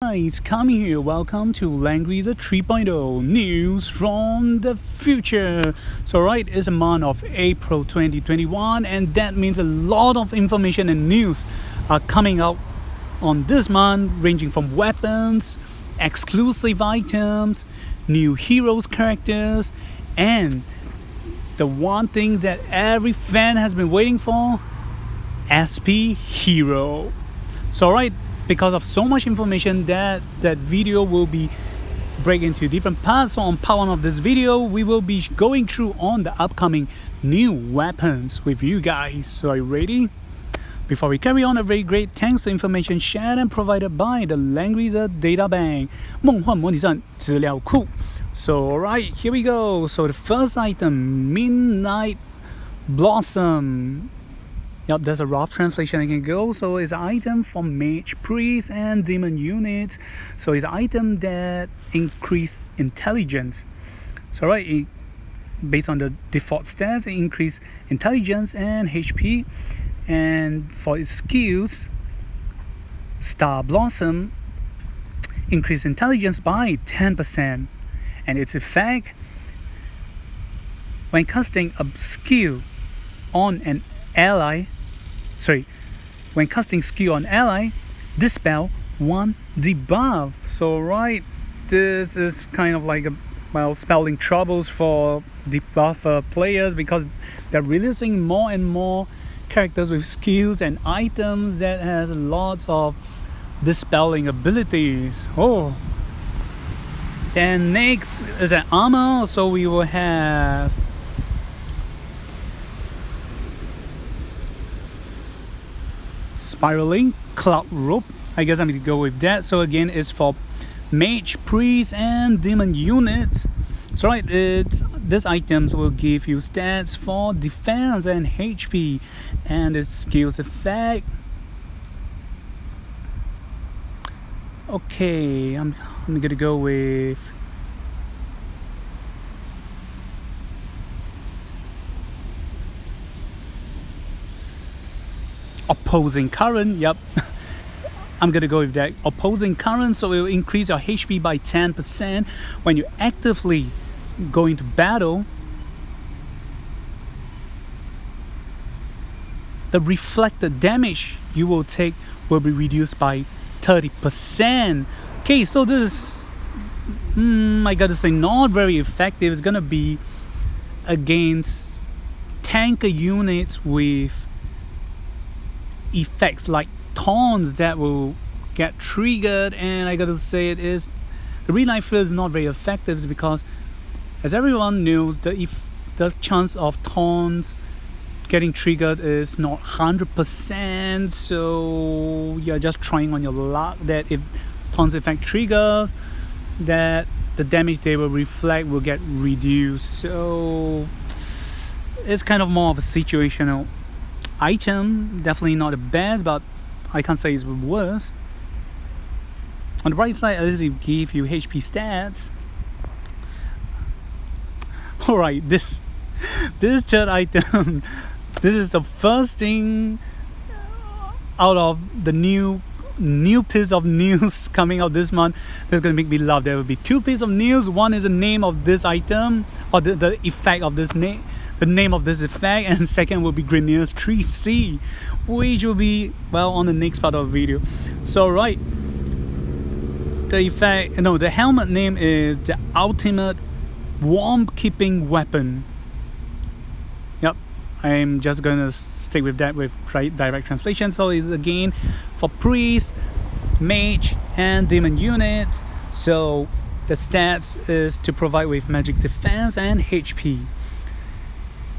guys, come here. Welcome to Langrisser 3.0 news from the future. So right, it's a month of April 2021, and that means a lot of information and news are coming out on this month, ranging from weapons, exclusive items, new heroes characters, and the one thing that every fan has been waiting for, SP Hero. So right, because of so much information, that video will be break into different parts. So on part 1 of this video, we will be going through on the upcoming new weapons with you guys. So are you ready? Before we carry on, a very great thanks to information shared and provided by the Langrisser Data Bank 梦幻模拟站资料库. So alright, here we go. So the first item, Midnight Blossom. Yep, there's a rough translation I can go. So it's an item for mage, priest, and demon units. So it's an item that increase intelligence. So right, based on the default stats, it increase intelligence and HP. And for its skills, Star Blossom increase intelligence by 10%. And its effect, when casting a skill on an ally, when casting skill on ally, dispel one debuff. So right, this is kind of like spelling troubles for debuff players, because they're releasing more and more characters with skills and items that has lots of dispelling abilities. Then next is an armor. So we will have Spiraling Cloud Rope. I guess I'm going to go with that. So again, it's for mage, priest, and demon units. So right, these items will give you stats for defense and HP, and its skills effect. Okay, I'm gonna go with Opposing Current. Yep. I'm gonna go with that. Opposing Current, so it will increase your HP by 10% when you actively go into battle. The reflected damage you will take will be reduced by 30%. Okay, so this is, I gotta say, not very effective. It's gonna be against tanker units with effects like taunts that will get triggered, and I gotta say the reason I feel it's not very effective is because, as everyone knows, the chance of taunts getting triggered is not 100%. So you're just trying on your luck that if taunts effect triggers, that the damage they will reflect will get reduced. So it's kind of more of a situational item. Definitely not the best, but I can't say it's worse. On the right side, at least it gives you HP stats. Alright, this third item, this is the first thing out of the new piece of news coming out this month that's gonna make me laugh. There will be 2 pieces of news. One is the name of this item, or the effect of this name, the name of this effect, and second will be Grenier's 3C, which will be on the next part of the video. So right, the helmet name is the Ultimate Warm Keeping Weapon. Yep, I'm just gonna stick with that with direct translation. So it's again for priest, mage, and demon units. So the stats is to provide with magic defense and HP.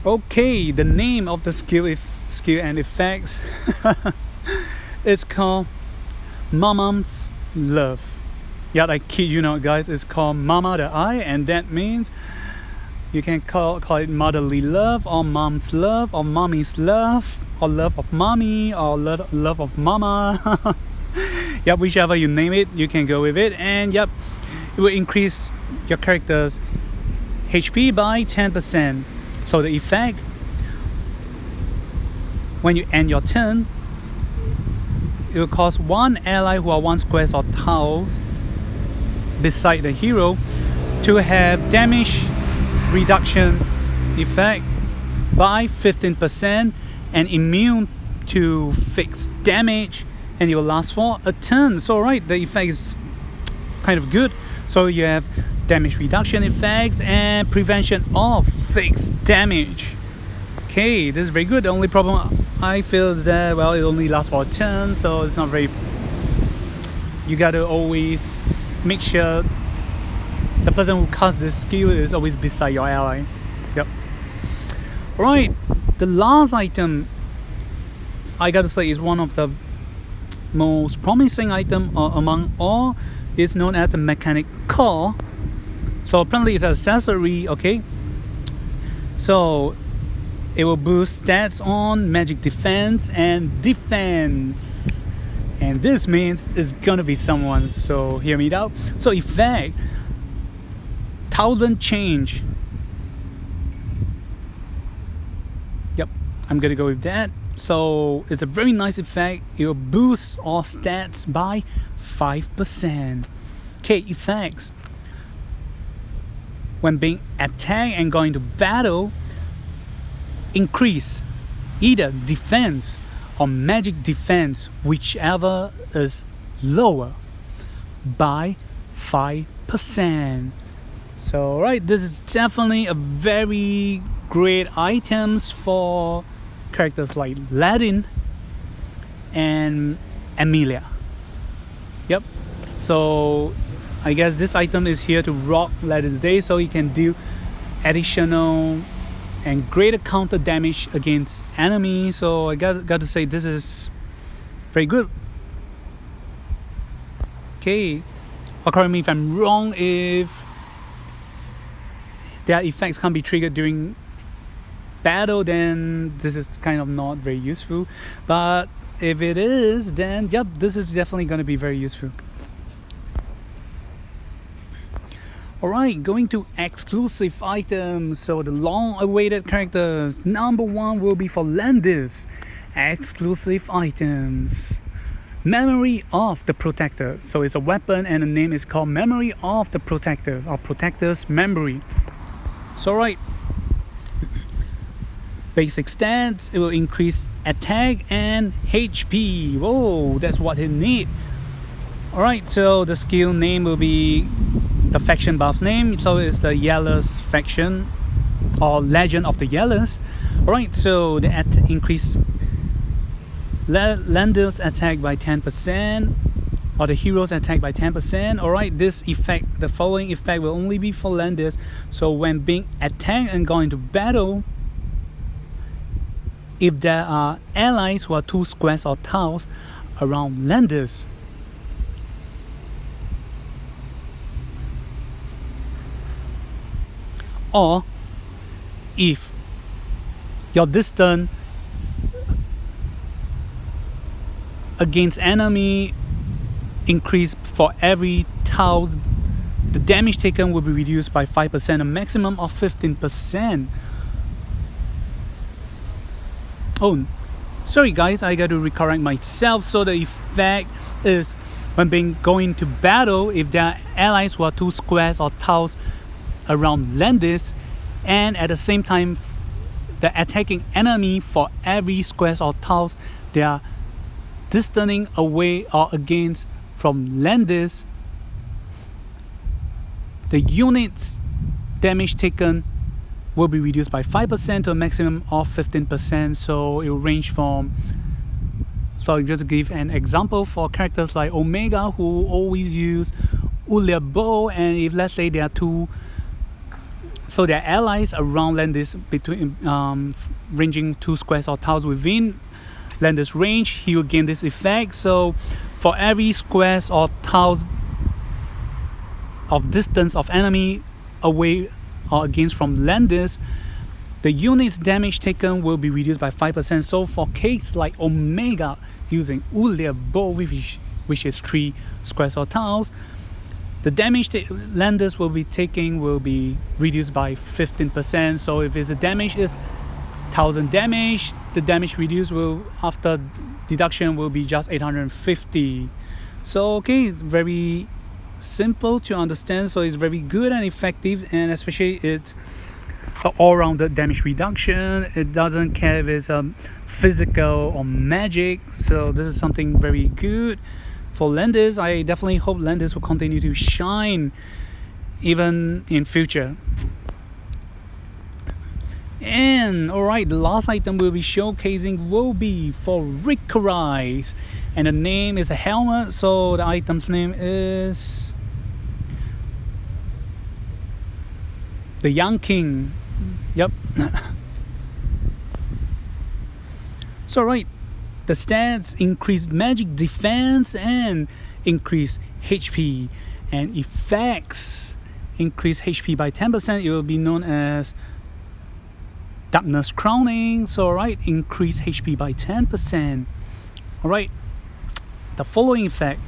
Okay, the name of the skill and effects it's called Mama's Love. Yeah, I kid you not, guys, it's called Mama the Eye, and that means you can call it motherly love, or mom's love, or mommy's love, or love of mommy, or love of mama. Yep, whichever you name it, you can go with it. And yep, it will increase your character's HP by 10%. So the effect, when you end your turn, it will cause one ally who are 1 squares or tiles beside the hero to have damage reduction effect by 15% and immune to fixed damage, and it will last for a turn. So right, the effect is kind of good. So you have damage reduction effects and prevention of fixed damage. Okay, this is very good. The only problem I feel is that, well, it only lasts for a turn, so it's not very... You gotta always make sure the person who casts this skill is always beside your ally. Yep. Alright, the last item I gotta say is one of the most promising item among all. Is known as the mechanic core. So apparently it's an accessory, okay? So it will boost stats on magic defense and defense. And this means it's gonna be someone, so hear me out. So effect 1000 change. Yep, I'm gonna go with that. So it's a very nice effect. It will boost all stats by 5%. Okay, effects. When being attacked and going to battle, increase either defense or magic defense, whichever is lower, by 5%. So right, this is definitely a very great items for characters like Ladin and Amelia. Yep. So I guess this item is here to rock Ladin's day, so he can do additional and greater counter damage against enemies. So I got to say this is very good. Okay, correct me if I'm wrong if their effects can't be triggered during battle, then this is kind of not very useful. But if it is, then yep, this is definitely going to be very useful. Alright, going to exclusive items. So the long-awaited characters. Number 1 will be for Landis. Exclusive items. Memory of the Protector. So it's a weapon and the name is called Memory of the Protector, or Protector's Memory. So right, basic stats, it will increase attack and HP. Whoa, that's what he need. Alright, so the skill name will be the faction buff name, so it's the Yellow's faction or Legend of the Yellows. Alright, so the increase Landers attack by 10%, or the heroes attack by 10%. Alright, this effect, the following effect will only be for Landers. So when being attacked and going to battle, if there are allies who are 2 squares or tiles around Landers, or if your distance against enemy increase for every tiles, the damage taken will be reduced by 5%, a maximum of 15%. Oh, sorry guys, I got to recorrect myself. So the effect is when going to battle, if there are allies who are 2 squares or tiles around Landis, and at the same time the attacking enemy, for every squares or tiles they are distancing away or against from Landis, the unit's damage taken will be reduced by 5% to a maximum of 15%. So it will range from, so just to give an example, for characters like Omega who always use Ulia bow, and if let's say there are 2, so their allies around Landis between ranging 2 squares or tiles within Landis range, he will gain this effect. So for every squares or tiles of distance of enemy away or against from Landis, the unit's damage taken will be reduced by 5%. So for case like Omega using Ulia bow, which is 3 squares or tiles, the damage Landis will be taking will be reduced by 15%. So if the damage is 1000 damage, the damage reduced will, after deduction will be just 850. So okay, it's very simple to understand, so it's very good and effective, and especially it's all-rounded damage reduction. It doesn't care if it's physical or magic, so this is something very good for Langrisser. I definitely hope Langrisser will continue to shine even in future. And alright, the last item we'll be showcasing will be for Langrisser, and the name is a helmet, so the item's name is the Young King. Yep. So right, the stats increase magic defense and increase HP, and effects increase HP by 10%. It will be known as Darkness Crowning. So alright, increase HP by 10%. Alright, the following effect: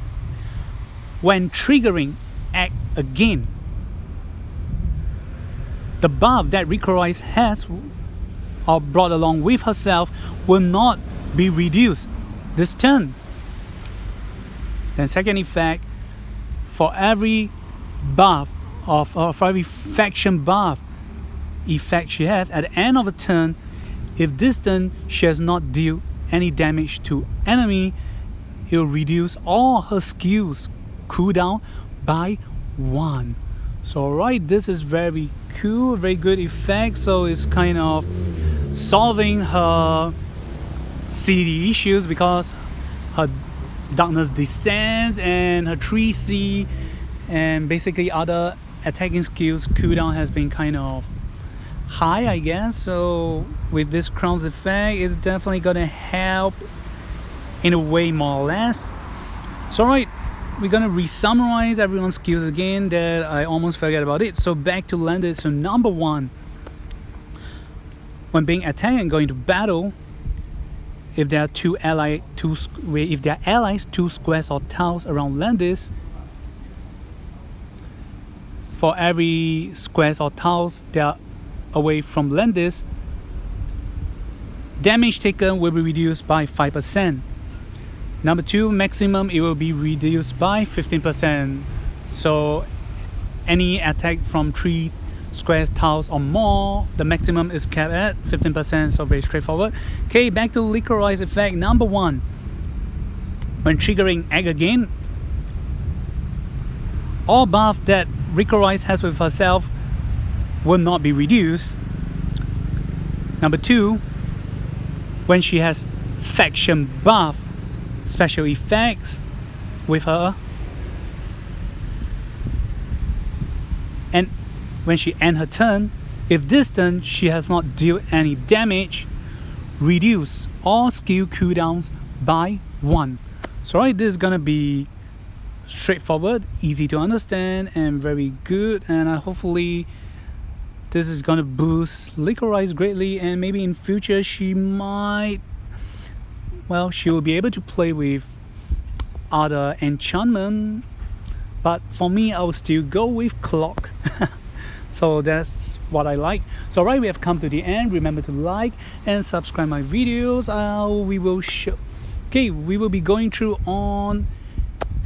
when triggering act again, the buff that Langrisser has or brought along with herself will not be reduced this turn. Then second effect, for every buff for every faction buff effect she has at the end of a turn, if this turn she has not dealt any damage to enemy, it will reduce all her skills cooldown by 1. So alright, this is very cool, very good effect. So it's kind of solving her CD issues, because her darkness descends and her 3C and basically other attacking skills cooldown has been kind of high, I guess. So with this Crown's effect, it's definitely gonna help in a way, more or less. So alright, we're gonna re-summarize everyone's skills again, that I almost forget about it. So back to Langrisser. So number 1, when being attacked and going to battle, if there are if there are allies 2 squares or tiles around Langrisser, for every squares or tiles that are away from Langrisser, damage taken will be reduced by 5%. Number 2, maximum, it will be reduced by 15%. So any attack from 3 squares, tiles or more, the maximum is capped at 15%. So very straightforward. Okay, back to Langrisser's effect. Number 1, when triggering act again, all buff that Langrisser has with herself will not be reduced. Number 2, when she has faction buff special effects with her, and when she ends her turn, if this turn she has not dealt any damage, reduce all skill cooldowns by 1. So right, this is gonna be straightforward, easy to understand, and very good. And hopefully this is gonna boost Langrisser greatly, and maybe in future she might, well, she will be able to play with other enchantment. But for me, I will still go with Clock. So that's what I like. So right, we have come to the end. Remember to like and subscribe my videos. We will be going through on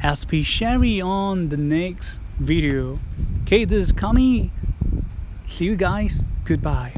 SP Sherry on the next video. Okay, this is Kami. See you guys. Goodbye.